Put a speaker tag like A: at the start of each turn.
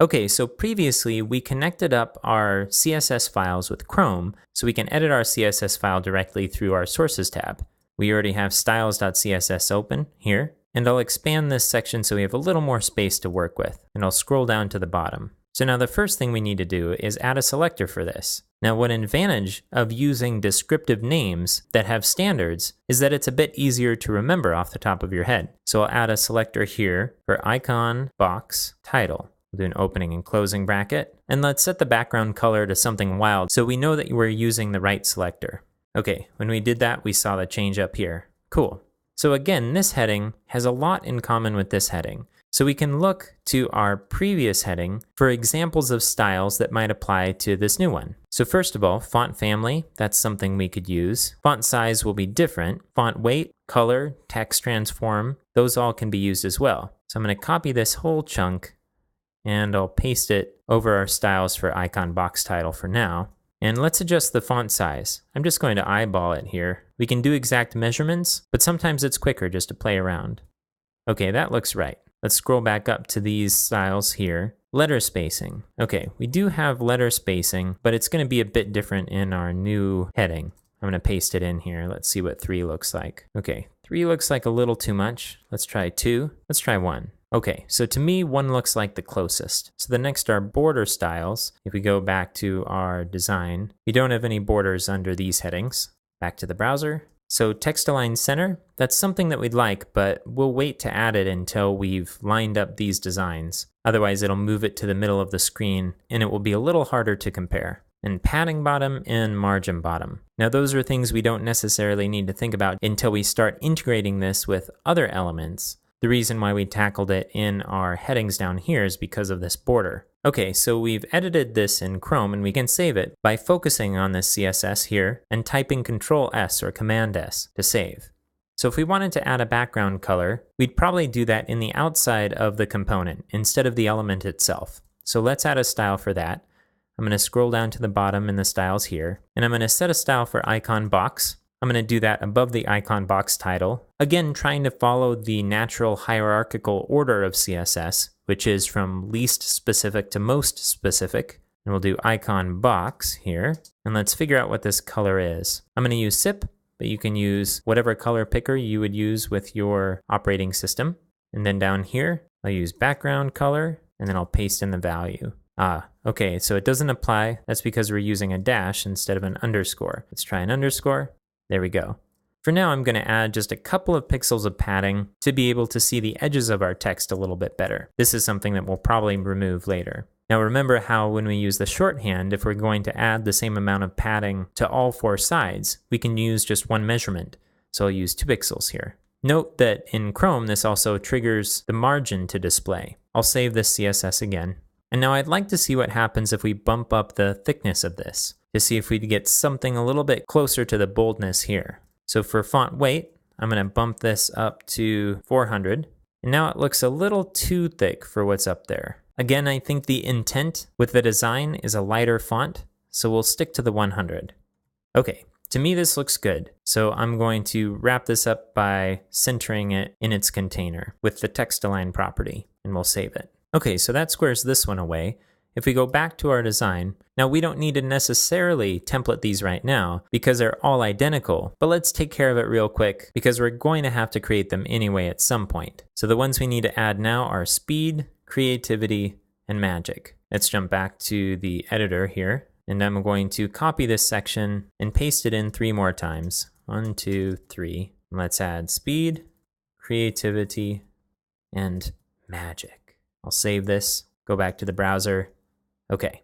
A: Okay, so previously we connected up our CSS files with Chrome so we can edit our CSS file directly through our Sources tab. We already have styles.css open here, and I'll expand this section so we have a little more space to work with, and I'll scroll down to the bottom. So now the first thing we need to do is add a selector for this. Now, one advantage of using descriptive names that have standards is that it's a bit easier to remember off the top of your head. So I'll add a selector here for icon, box, title. We'll do an opening and closing bracket, and let's set the background color to something wild so we know that we're using the right selector. Okay, when we did that, we saw the change up here. Cool. So again, this heading has a lot in common with this heading. So we can look to our previous heading for examples of styles that might apply to this new one. So first of all, font family, that's something we could use. Font size will be different. Font weight, color, text transform, those all can be used as well. So I'm going to copy this whole chunk and I'll paste it over our styles for icon box title for now. And let's adjust the font size. I'm just going to eyeball it here. We can do exact measurements, but sometimes it's quicker just to play around. Okay, that looks right. Let's scroll back up to these styles here. Letter spacing. Okay, we do have letter spacing, but it's going to be a bit different in our new heading. I'm going to paste it in here. Let's see what 3 looks like. Okay, 3 looks like a little too much. Let's try 2. Let's try 1. Okay, so to me, 1 looks like the closest. So the next are border styles. If we go back to our design, we don't have any borders under these headings. Back to the browser. So text align center, that's something that we'd like, but we'll wait to add it until we've lined up these designs. Otherwise, it'll move it to the middle of the screen, and it will be a little harder to compare. And padding bottom and margin bottom. Now those are things we don't necessarily need to think about until we start integrating this with other elements. The reason why we tackled it in our headings down here is because of this border. Okay, so we've edited this in Chrome and we can save it by focusing on this CSS here and typing Control S or Command S to save. So if we wanted to add a background color, we'd probably do that in the outside of the component instead of the element itself. So let's add a style for that. I'm going to scroll down to the bottom in the styles here, and I'm going to set a style for icon box. I'm going to do that above the icon box title. Again, trying to follow the natural hierarchical order of CSS, which is from least specific to most specific. And we'll do icon box here. And let's figure out what this color is. I'm going to use SIP, but you can use whatever color picker you would use with your operating system. And then down here, I'll use background color, and then I'll paste in the value. Okay, so it doesn't apply. That's because we're using a dash instead of an underscore. Let's try an underscore. There we go. For now, I'm going to add just a couple of pixels of padding to be able to see the edges of our text a little bit better. This is something that we'll probably remove later. Now remember how when we use the shorthand, if we're going to add the same amount of padding to all 4 sides, we can use just 1 measurement. So I'll use 2 pixels here. Note that in Chrome, this also triggers the margin to display. I'll save this CSS again. And now I'd like to see what happens if we bump up the thickness of this, to see if we get something a little bit closer to the boldness here. So for font weight, I'm going to bump this up to 400. And now it looks a little too thick for what's up there. Again, I think the intent with the design is a lighter font, so we'll stick to the 100. Okay, to me this looks good. So I'm going to wrap this up by centering it in its container with the text align property, and we'll save it. Okay, so that squares this one away. If we go back to our design, now we don't need to necessarily template these right now because they're all identical, but let's take care of it real quick because we're going to have to create them anyway at some point. So the ones we need to add now are speed, creativity, and magic. Let's jump back to the editor here, and I'm going to copy this section and paste it in 3 more times. 1, 2, 3. Let's add speed, creativity, and magic. I'll save this, go back to the browser. Okay,